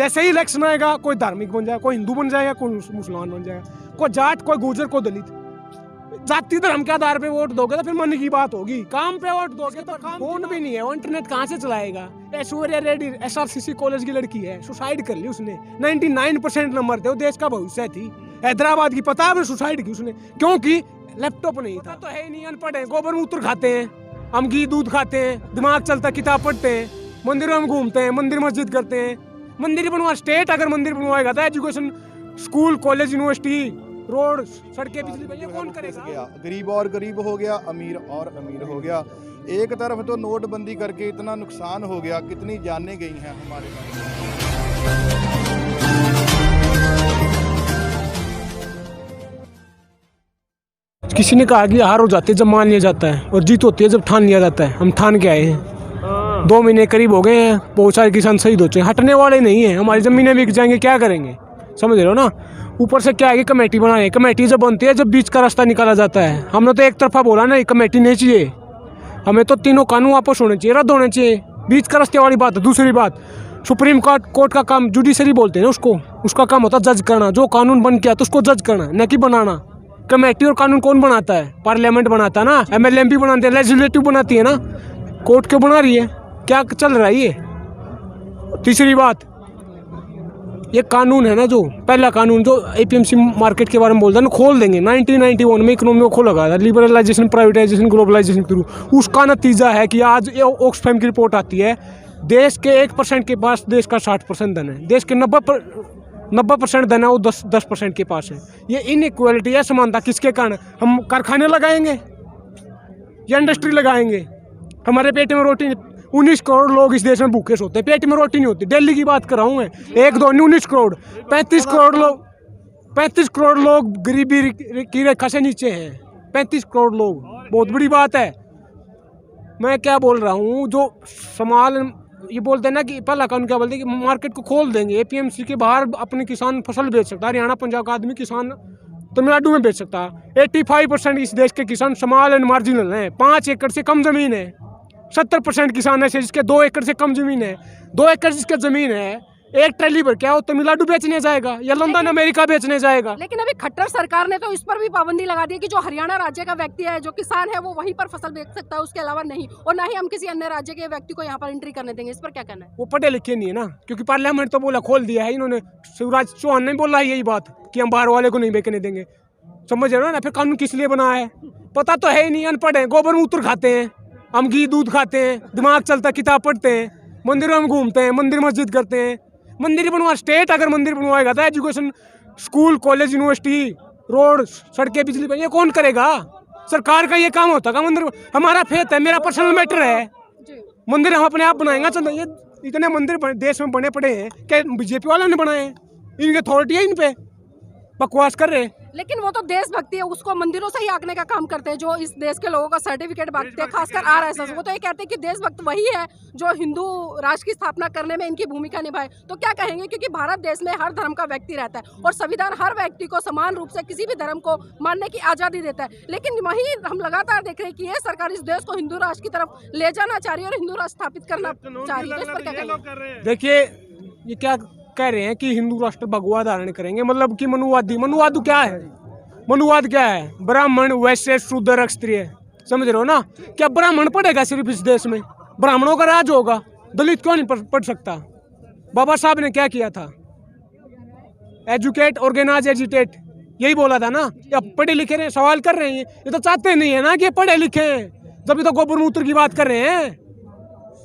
जैसे ही इलेक्शन आएगा कोई धार्मिक बन जाएगा, कोई हिंदू बन जाएगा, कोई मुसलमान बन जाएगा, कोई जाट, कोई गुर्जर, कोई दलित। जाति धर्म के आधार पे वोट दोगे तो फिर मन की बात होगी, काम पे वोट दोगे तो फोन भी नहीं है, वो इंटरनेट कहाँ से चलाएगा। ऐश्वर्या रेड्डी SRCC कॉलेज की लड़की है, सुसाइड कर ली उसने, 99% नंबर थे, वो देश का भविष्य थी, हैदराबाद की, पता है सुसाइड की उसने, क्योंकि लैपटॉप नहीं था। तो है नहीं, अनपढ़ है, गोबर मूत्र खाते हैं, हम घी दूध खाते हैं, दिमाग चलता, किताब पढ़ते हैं, मंदिरों में घूमते हैं, मंदिर मस्जिद करते हैं। मंदिर बनवा, स्टेट अगर मंदिर बनवाएगा तो education, school, college, university, road, सड़कें, बिजली, ये कौन करेगा। गरीब और गरीब हो गया, अमीर और अमीर हो गया। एक तरफ तो नोटबंदी करके इतना नुकसान हो गया, कितनी जानें गई हैं हमारे किसी ने कहा कि हार हो जाती है जब मान लिया जाता है, और जीत होती है जब ठान लिया जाता है। हम ठान के आए हैं, 2 महीने करीब हो गए हैं, बहुत सारे किसान शहीद हो चुके हैं, हटने वाले नहीं हैं। हमारी ज़मीनें बिक जाएंगे, क्या करेंगे, समझ रहे हो ना। ऊपर से क्या है कि कमेटी बनाए, कमेटी जब बनती है जब बीच का रास्ता निकाला जाता है। हमने तो एक तरफा बोला ना, कमेटी नहीं चाहिए, हमें तो तीनों कानून वापस होने चाहिए, रद्द होने चाहिए, बीच का रास्ते वाली बात है। दूसरी बात, सुप्रीम कोर्ट का काम, जुडिशरी बोलते हैं ना उसको, उसका काम होता है जज करना, जो कानून बन गया तो उसको जज करना, न कि बनाना। कमेटी और कानून कौन बनाता है, पार्लियामेंट बनाता है ना, MLA MP बनाते हैं, लेजिस्लेटिव बनाती है ना, कोर्ट क्यों बना रही है, क्या चल रहा है ये। तीसरी बात, ये कानून है ना, जो पहला कानून जो APMC मार्केट के बारे में बोलता है ना, खोल देंगे। 1991 में इकोनॉमी को खोला गया था, लिबरलाइजेशन, प्राइवेटाइजेशन, ग्लोबलाइजेशन के थ्रू। उसका नतीजा है कि आज ऑक्सफैम की रिपोर्ट आती है, देश के 1% के पास देश का 60% धन है, देश के 90% धन है वो 10% के पास है। ये इनइक्वालिटी है, समानता किसके कारण। हम कारखाने लगाएंगे या इंडस्ट्री लगाएंगे, हमारे पेट में रोटी, 19 करोड़ लोग इस देश में भूखे सोते हैं, पेट में रोटी नहीं होती। दिल्ली की बात कर रहा हूँ मैं, 1 2 नहीं, 19 करोड़, 35 करोड़ लोग गरीबी की रेखा से नीचे हैं। 35 करोड़ लोग, बहुत बड़ी बात है। मैं क्या बोल रहा हूँ, जो समाल ये बोलते हैं ना कि पहला कानून क्या बोलते हैं कि मार्केट को खोल देंगे, APMC के बाहर अपने किसान फसल बेच सकता है। हरियाणा, पंजाब का आदमी किसान तमिलनाडु में बेच सकता है। 85% इस देश के किसान स्मॉल एंड मार्जिनल हैं, 5 एकड़ से कम जमीन है। 70% किसान ऐसे जिसके 2 एकड़ से कम जमीन है। 2 एकड़ जिसके जमीन है, एक ट्रैली भर क्या वो तमिलनाडु बेचने जाएगा या लंदन अमेरिका बेचने जाएगा। लेकिन अभी खट्टर सरकार ने तो इस पर भी पाबंदी लगा दी है कि जो हरियाणा राज्य का व्यक्ति है, जो किसान है, वो वहीं पर फसल बेच सकता है, उसके अलावा नहीं। और ना ही हम किसी अन्य राज्य के व्यक्ति को यहाँ पर एंट्री करने देंगे। इस पर क्या कहना है। वो पढ़े लिखे नहीं है ना, क्योंकि पार्लियामेंट तो बोला खोल दिया है इन्होंने। शिवराज चौहान ने बोला यही बात कि हम बाहर वाले को नहीं बेचने देंगे, समझ रहे हो ना। फिर कानून किस लिए बना है, पता तो है ही नहीं, अनपढ़ है, गोबर मूत्र खाते हैं, हम घी दूध खाते हैं, दिमाग चलता, किताब पढ़ते हैं, मंदिरों में घूमते हैं, मंदिर मस्जिद करते हैं। मंदिर बनवा, स्टेट अगर मंदिर बनवाएगा तो education, school, college, university, road, सड़कें, बिजली, ये कौन करेगा। सरकार का ये काम होता है। मंदिर हमारा फेथ है, मेरा पर्सनल मैटर है, मंदिर हम अपने आप बनाएंगे। चल ये इतने मंदिर देश में बने पड़े हैं, क्या BJP वालों ने बनाए हैं, इनकी अथॉरिटी है इन पे, बकवास कर रहे हैं। लेकिन वो तो देशभक्ति है, उसको मंदिरों से ही आंकने का काम करते हैं, जो इस देश के लोगों का सर्टिफिकेट बांटते हैं, खासकर RSS। वो तो ये कहते हैं कि देशभक्त वही है जो हिंदू राष्ट्र की स्थापना करने में इनकी भूमिका निभाए। तो क्या कहेंगे, क्योंकि भारत देश में हर धर्म का व्यक्ति रहता है और संविधान हर व्यक्ति को समान रूप से किसी भी धर्म को मानने की आज़ादी देता है। लेकिन वहीं हम लगातार देख रहे हैं कि ये सरकार इस देश को हिंदू राष्ट्र की तरफ ले जाना चाह रही है और हिंदू राष्ट्र स्थापित करना चाह रही है। इस पर क्या कहेंगे। देखिए, ये क्या कह रहे हैं कि हिंदू राष्ट्र भगवा धारण करेंगे, मतलब कि मनुवाद क्या है। मनुवाद क्या है, ब्राह्मण, वैश्य, शूद्र, क्षत्रिय, समझ रहे हो ना। क्या ब्राह्मण पढ़ेगा सिर्फ इस देश में, ब्राह्मणों का राज होगा, दलित क्यों नहीं पढ़ सकता। बाबा साहब ने क्या किया था, एजुकेट, ऑर्गेनाइज, एजिटेट, यही बोला था ना। या पढ़े लिखे रहे सवाल कर रहे हैं, ये तो चाहते नहीं है ना कि पढ़े लिखे हैं। जब ये तो गोबर मूत्र की बात कर रहे हैं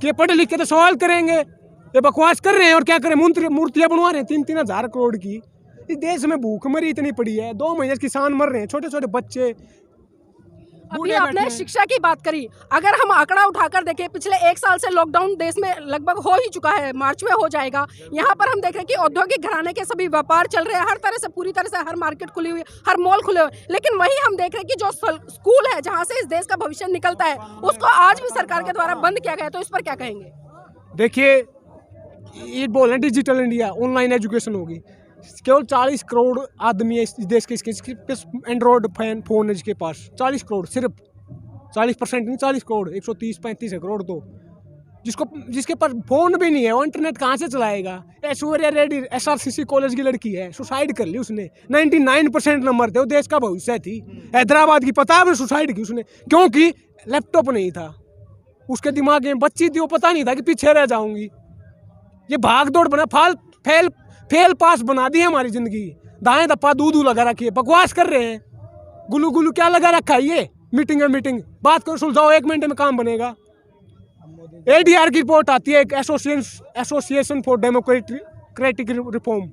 कि पढ़े लिखे तो सवाल करेंगे, ये बकवास कर रहे हैं। और क्या करें, मूर्तियां बनवा रहे हैं 3-3 हज़ार करोड़ की। इस देश में भूखमरी इतनी पड़ी है, 2 महीने किसान मर रहे हैं, छोटे छोटे बच्चे। अभी आपने शिक्षा की बात करी, अगर हम आंकड़ा उठाकर देखें, पिछले 1 साल से लॉकडाउन देश में लगभग हो ही चुका है, मार्च में हो जाएगा। यहाँ पर हम देख रहे हैं कि औद्योगिक घराने के सभी व्यापार चल रहे हैं, हर तरह से, पूरी तरह से हर मार्केट खुली हुई है, हर मॉल खुले हुए। लेकिन वहीं हम देख रहे हैं कि जो स्कूल है, जहाँ से इस देश का भविष्य निकलता है, उसको आज भी सरकार के द्वारा बंद किया गया है। तो इस पर क्या कहेंगे। देखिए, ये बोल रहे हैं डिजिटल इंडिया, ऑनलाइन एजुकेशन होगी। केवल 40 करोड़ आदमी है इस देश के एंड्रॉयड फोन है जिसके पास, 40 करोड़ सिर्फ, 40% नहीं, 40 करोड़, 130-135 करोड़। तो जिसके पास फोन भी नहीं है वो इंटरनेट कहाँ से चलाएगा। ऐश्वर्या रेड्डी SRCC कॉलेज की लड़की है, सुसाइड कर ली उसने। 99% नंबर थे, वो देश का भविष्य थी। हैदराबाद की, पता है सुसाइड की उसने, क्योंकि लैपटॉप नहीं था उसके दिमाग में। बच्ची थी, वो पता नहीं था कि पीछे रह जाऊंगी। ये भाग दौड़ बना, फेल पास बना दी है हमारी जिंदगी। दाएं दप्पा दूध लगा रखी है, बकवास कर रहे हैं। गुलू गुलू क्या लगा रखा है ये, मीटिंग है मीटिंग, बात करो सुलझाओ, 1 मिनट में काम बनेगा। ADR की रिपोर्ट आती है, एक एसोसिएशन फॉर डेमोक्रेटिक रिफॉर्म,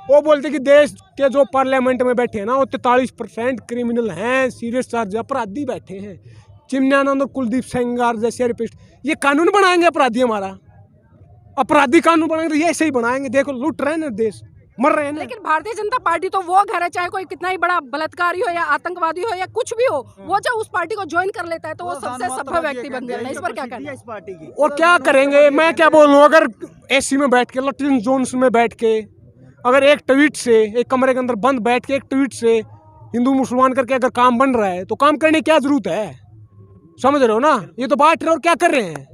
वो बोलते कि देश के जो पार्लियामेंट में बैठे हैं ना, वो 43% क्रिमिनल हैं, सीरियस चार्ज अपराधी बैठे हैं। चिन्मयानंद और कुलदीप सेंगार जैसे रेपिस्ट, ये कानून बनाएंगे अपराधी, हमारा अपराधी कानून बनाएंगे तो ये ऐसे ही बनाएंगे। देखो लूट रहे हैं ना देश, मर रहे हैं ना। लेकिन भारतीय जनता पार्टी तो वो घर है, चाहे कोई कितना ही बड़ा बलात्कारी हो या आतंकवादी हो या कुछ भी हो, वो जब उस पार्टी को ज्वाइन कर लेता है तो वो सबसे सभ्य व्यक्ति बन जाता है। इस पर क्या कहना है इस पार्टी की? और क्या करेंगे, मैं क्या बोलूँ, अगर AC में बैठ के, लैट्रिन जोन्स में बैठ के, अगर एक ट्वीट से, एक कमरे के अंदर बंद बैठ के एक ट्वीट से हिंदू मुसलमान करके अगर काम बन रहा है तो काम करने की क्या जरूरत है, समझ रहे हो ना। ये तो बांट रहे और क्या कर रहे हैं।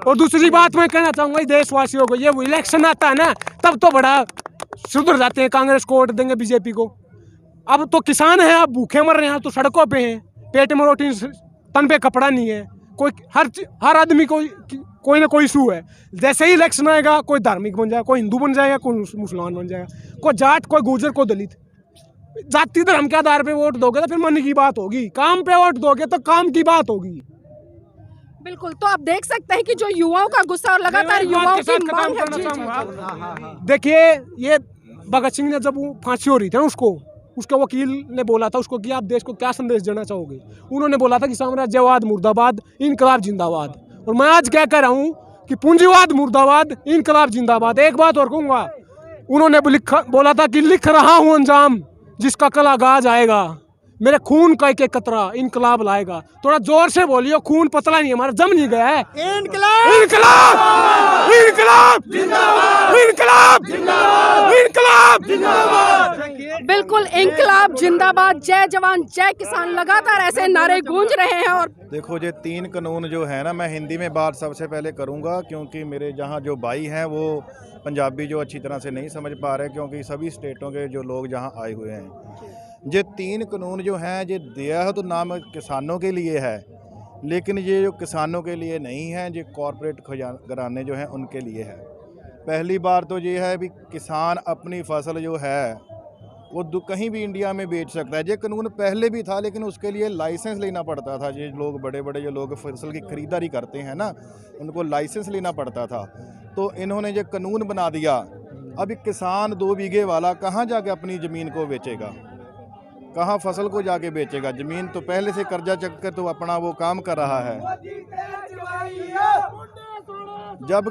और दूसरी बात मैं कहना चाहूँगा देशवासियों को, ये इलेक्शन आता है ना तब तो बड़ा सुधर जाते हैं, कांग्रेस को वोट देंगे, BJP को। अब तो किसान हैं, अब भूखे मर रहे हैं, तो सड़कों पे हैं, पेट में रोटी, तन पे कपड़ा नहीं है, कोई हर आदमी को कोई ना कोई इशू है। जैसे ही इलेक्शन आएगा कोई धार्मिक बन जाएगा, कोई हिंदू बन जाएगा, कोई मुसलमान बन जाएगा, कोई जाट, कोई गुर्जर, कोई दलित। जाति धर्म के आधार पे वोट दोगे तो फिर मन की बात होगी, काम पे वोट दोगे तो काम की बात होगी। बिल्कुल, तो आप देख सकते हैं कि जो युवाओं का गुस्सा और लगातार युवाओं की मांग है। जी। देखिए, ये भगत सिंह ने जब वो फांसी हो रही थी ना, उसके वकील ने बोला था उसको कि आप देश को क्या संदेश देना चाहोगे। उन्होंने बोला था कि साम्राज्यवाद मुर्दाबाद, इनकलाब जिंदाबाद। और मैं आज क्या कह रहा हूँ कि पूंजीवाद मुर्दाबाद, इनकलाब जिंदाबाद। एक बात और कहूँगा, उन्होंने बोला था कि लिख रहा हूँ अंजाम जिसका कल आगाज आएगा, मेरे खून का एक कतरा इनकलाब लाएगा। थोड़ा जोर से बोलियो, खून पतला नहीं हमारा, जम नहीं गया है। इनकलाब इनकलाब इनकलाब जिंदाबाद, इनकलाब जिंदाबाद, इनकलाब जिंदाबाद। बिल्कुल, इनकलाब जिंदाबाद, जय जवान जय किसान, लगातार ऐसे नारे गूंज रहे हैं। और देखो, ये 3 कानून जो है ना, मैं हिंदी में बात सबसे पहले करूंगा, क्योंकि मेरे जहां जो भाई हैं वो पंजाबी जो अच्छी तरह से नहीं समझ पा रहे, क्योंकि सभी स्टेटों के जो लोग जहां आए हुए हैं। ये 3 कानून जो हैं, ये दिया है तो नाम किसानों के लिए है, लेकिन ये जो किसानों के लिए नहीं है, ये कॉरपोरेट घराने जो हैं उनके लिए है। पहली बार तो ये है भी किसान अपनी फसल जो है वो कहीं भी इंडिया में बेच सकता है। ये कानून पहले भी था, लेकिन उसके लिए लाइसेंस लेना पड़ता था। ये लोग बड़े बड़े जो लोग फसल की खरीदारी करते हैं ना, उनको लाइसेंस लेना पड़ता था। तो इन्होंने ये कानून बना दिया। अभी किसान 2 बीघे वाला कहाँ जाके अपनी ज़मीन को बेचेगा, कहाँ फसल को जाके बेचेगा। ज़मीन तो पहले से कर्जा चक कर तो अपना वो काम कर रहा है। जब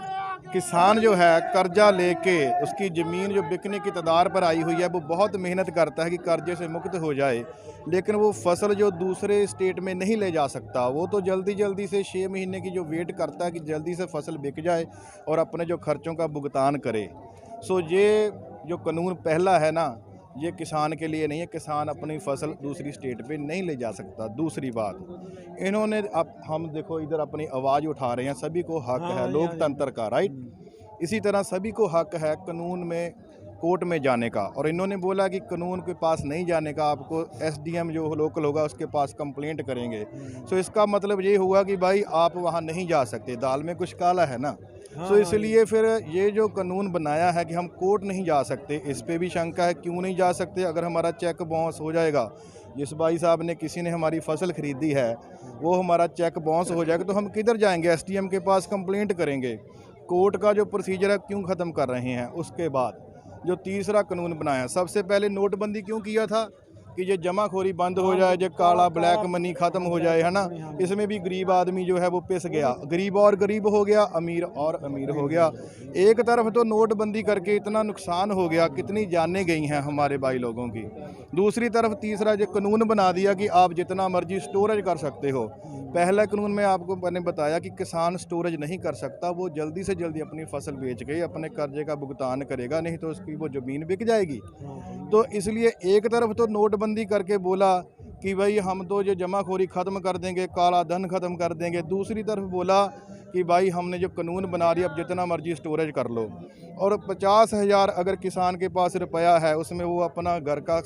किसान जो है कर्जा लेके उसकी ज़मीन जो बिकने की कगार पर आई हुई है, वो बहुत मेहनत करता है कि कर्जे से मुक्त हो जाए, लेकिन वो फसल जो दूसरे स्टेट में नहीं ले जा सकता, वो तो जल्दी से 6 महीने की जो वेट करता है कि जल्दी से फसल बिक जाए और अपने जो खर्चों का भुगतान करे। सो ये जो कानून पहला है ना, ये किसान के लिए नहीं है। किसान अपनी फसल दूसरी स्टेट पे नहीं ले जा सकता। दूसरी बात, इन्होंने अब हम देखो इधर अपनी आवाज़ उठा रहे हैं, सभी को हक है लोकतंत्र का, राइट। इसी तरह सभी को हक है कानून में, कोर्ट में जाने का। और इन्होंने बोला कि कानून के पास नहीं जाने का, आपको SDM जो लोकल होगा उसके पास कंप्लेंट करेंगे। सो इसका मतलब ये हुआ कि भाई आप वहाँ नहीं जा सकते, दाल में कुछ काला है ना। सो इसलिए फिर ये जो कानून बनाया है कि हम कोर्ट नहीं जा सकते, इस पे भी शंका है क्यों नहीं जा सकते। अगर हमारा चेक बाउंस हो जाएगा, जिस भाई साहब ने किसी ने हमारी फसल खरीदी है वो हमारा चेक बाउंस हो जाएगा, तो हम किधर जाएंगे, SDM के पास कंप्लेंट करेंगे। कोर्ट का जो प्रोसीजर है क्यों ख़त्म कर रहे हैं। उसके बाद जो तीसरा कानून बनाया, सबसे पहले नोटबंदी क्यों किया था कि ये जमाखोरी बंद हो जाए, जो काला ब्लैक मनी ख़त्म हो जाए, है ना। इसमें भी गरीब आदमी जो है वो पिस गया, गरीब और गरीब हो गया, अमीर और अमीर हो गया। एक तरफ तो नोटबंदी करके इतना नुकसान हो गया, कितनी जानें गई हैं हमारे भाई लोगों की। दूसरी तरफ तीसरा जो कानून बना दिया कि आप जितना मर्जी स्टोरेज कर सकते हो। पहला कानून में आपको मैंने बताया कि किसान स्टोरेज नहीं कर सकता, वो जल्दी से जल्दी अपनी फसल बेच के अपने कर्जे का भुगतान करेगा, नहीं तो उसकी वो ज़मीन बिक जाएगी। तो इसलिए एक तरफ तो नोटबंदी करके बोला कि भाई हम तो जो जमाखोरी ख़त्म कर देंगे, काला धन ख़त्म कर देंगे। दूसरी तरफ बोला कि भाई हमने जो कानून बना दिया, अब जितना मर्जी स्टोरेज कर लो। और 50,000 अगर किसान के पास रुपया है, उसमें वो अपना घर का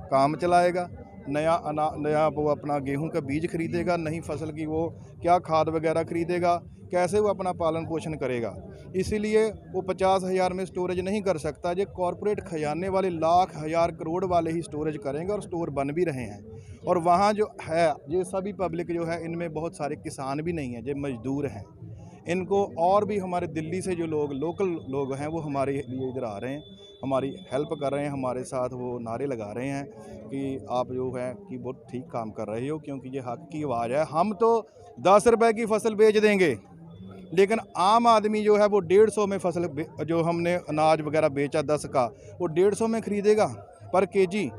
काम चलाएगा, नया वो अपना गेहूं का बीज खरीदेगा, नई फसल की वो क्या खाद वगैरह खरीदेगा, कैसे वो अपना पालन पोषण करेगा। इसीलिए वो 50,000 में स्टोरेज नहीं कर सकता। जो कॉरपोरेट खजाने वाले लाख हज़ार करोड़ वाले ही स्टोरेज करेंगे, और स्टोर बन भी रहे हैं। और वहाँ जो है ये सभी पब्लिक जो है, इनमें बहुत सारे किसान भी नहीं हैं, जो मजदूर हैं। इनको और भी हमारे दिल्ली से जो लोग लोकल लोग हैं वो हमारे लिए इधर आ रहे हैं, हमारी हेल्प कर रहे हैं, हमारे साथ वो नारे लगा रहे हैं कि आप जो है कि बहुत ठीक काम कर रहे हो, क्योंकि ये हक की आवाज़ है। हम तो 10 रुपए की फसल बेच देंगे, लेकिन आम आदमी जो है वो 150 में फसल जो हमने अनाज वगैरह बेचा 10 का, वो 150 में ख़रीदेगा पर केजी।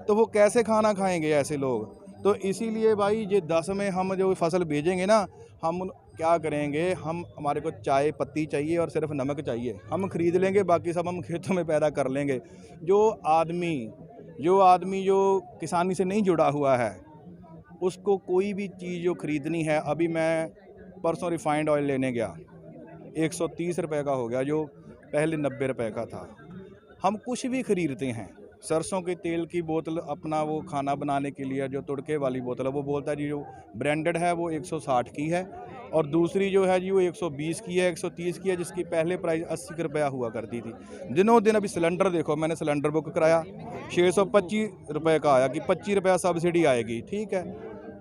तो वो कैसे खाना खाएंगे ऐसे लोग? तो इसीलिए भाई ये 10 में हम जो फसल बेचेंगे ना, हम क्या करेंगे, हमारे को चाय पत्ती चाहिए और सिर्फ नमक चाहिए, हम खरीद लेंगे, बाकी सब हम खेतों में पैदा कर लेंगे। जो आदमी जो किसानी से नहीं जुड़ा हुआ है, उसको कोई भी चीज़ जो ख़रीदनी है, अभी मैं परसों रिफाइंड ऑयल लेने गया, 130 रुपये का हो गया, जो पहले 90 रुपये का था। हम कुछ भी खरीदते हैं, सरसों के तेल की बोतल अपना वो खाना बनाने के लिए जो तुड़के वाली बोतल है, वो बोलता है जी जो ब्रांडेड है वो 160 की है, और दूसरी जो है जी वो 120 की है, 130 की है, जिसकी पहले प्राइस 80 रुपया हुआ करती थी। दिनों दिन अभी सिलेंडर देखो, मैंने सिलेंडर बुक कराया, 625 रुपये का आया कि 25 रुपया सब्सिडी आएगी। ठीक है,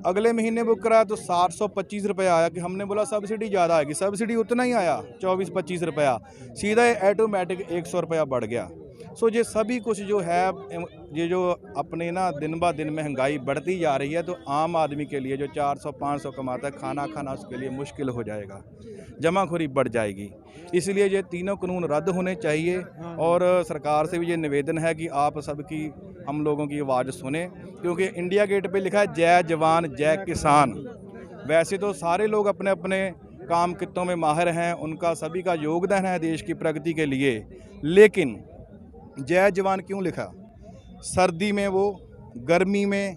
अगले महीने बुक कराया तो 725 रुपये आया कि हमने बोला सब्सिडी ज़्यादा आएगी, सब्सिडी उतना ही आया 24-25 रुपया, सीधा ऑटोमेटिक 100 रुपया बढ़ गया। सो ये सभी कुछ जो है, ये जो अपने ना दिन ब दिन महंगाई बढ़ती जा रही है, तो आम आदमी के लिए जो 400-500 कमाता है, खाना खाना उसके लिए मुश्किल हो जाएगा, जमाखोरी बढ़ जाएगी। इसलिए ये तीनों कानून रद्द होने चाहिए, और सरकार से भी ये निवेदन है कि आप सबकी, हम लोगों की आवाज़ सुने, क्योंकि इंडिया गेट पे लिखा है जय जवान जय किसान। वैसे तो सारे लोग अपने अपने काम कित्तों में माहिर हैं, उनका सभी का योगदान है देश की प्रगति के लिए, लेकिन जय जवान क्यों लिखा? सर्दी में वो, गर्मी में,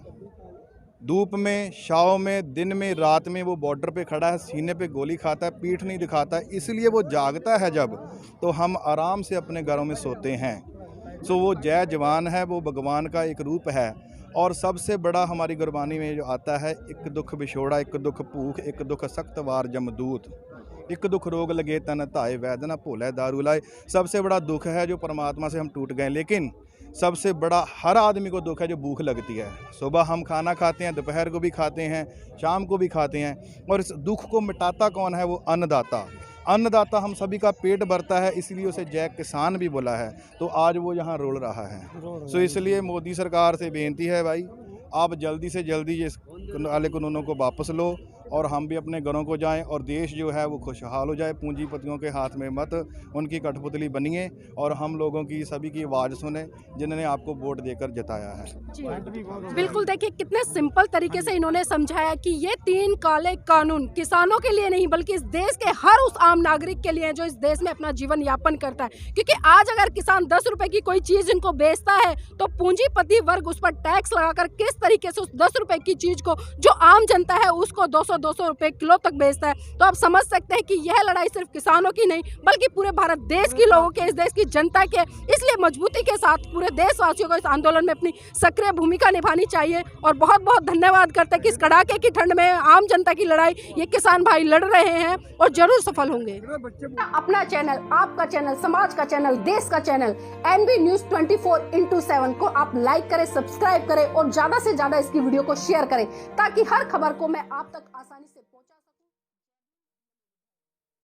धूप में, छाँव में, दिन में, रात में वो बॉर्डर पे खड़ा है, सीने पे गोली खाता है, पीठ नहीं दिखाता है, इसलिए वो जागता है जब, तो हम आराम से अपने घरों में सोते हैं। सो वो जय जवान है, वो भगवान का एक रूप है। और सबसे बड़ा हमारी गुरबानी में जो आता है, एक दुख विछोड़ा, एक दुख भूख, एक दुख सख्त वार जमदूत, एक दुख रोग लगे तन धाए वैद न भोले दारू लाए। सबसे बड़ा दुख है जो परमात्मा से हम टूट गए, लेकिन सबसे बड़ा हर आदमी को दुख है जो भूख लगती है। सुबह हम खाना खाते हैं, दोपहर को भी खाते हैं, शाम को भी खाते हैं, और इस दुख को मिटाता कौन है? वो अन्नदाता। अन्नदाता हम सभी का पेट भरता है, इसलिए उसे जय किसान भी बोला है। तो आज वो यहाँ रोल रहा है। सो इसलिए मोदी सरकार से बेनती है, भाई आप जल्दी से जल्दी ये वाले कानूनों को वापस लो, और हम भी अपने घरों को जाएं, और देश जो है वो खुशहाल हो जाए। पूंजीपतियों के हाथ में मत उनकी कठपुतली बनिए, और हम लोगों की सभी की आवाज़ सुने जिन्होंने आपको वोट देकर जिताया है। बिल्कुल, देखिए कितने सिंपल तरीके से इन्होंने समझाया कि ये 3 काले कानून किसानों के लिए नहीं, बल्कि इस देश के हर उस आम नागरिक के लिए जो इस देश में अपना जीवन यापन करता है। क्योंकि आज अगर किसान 10 रुपए की कोई चीज़ इनको बेचता है, तो पूंजीपति वर्ग उस पर टैक्स लगाकर किस तरीके से उस 10 रुपए की चीज़ को जो आम जनता है उसको 200 रुपए किलो तक बेचता है। तो आप समझ सकते हैं कि यह लड़ाई सिर्फ किसानों की नहीं, बल्कि पूरे भारत देश के लोगों के, इस देश की जनता के। इसलिए मजबूती के साथ पूरे देशवासियों को इस आंदोलन में अपनी सक्रिय भूमिका निभानी चाहिए। और बहुत बहुत धन्यवाद करते हैं कि इस कड़ाके की ठंड में आम जनता की लड़ाई ये किसान भाई लड़ रहे हैं, और जरूर सफल होंगे। अपना चैनल, आपका चैनल, समाज का चैनल, देश का चैनल NB News 24/7 को आप लाइक करें, सब्सक्राइब करें, और ज्यादा से ज्यादा इसकी वीडियो को शेयर करें, ताकि हर खबर को मैं आप तक आसानी से पहुंचा सकूं।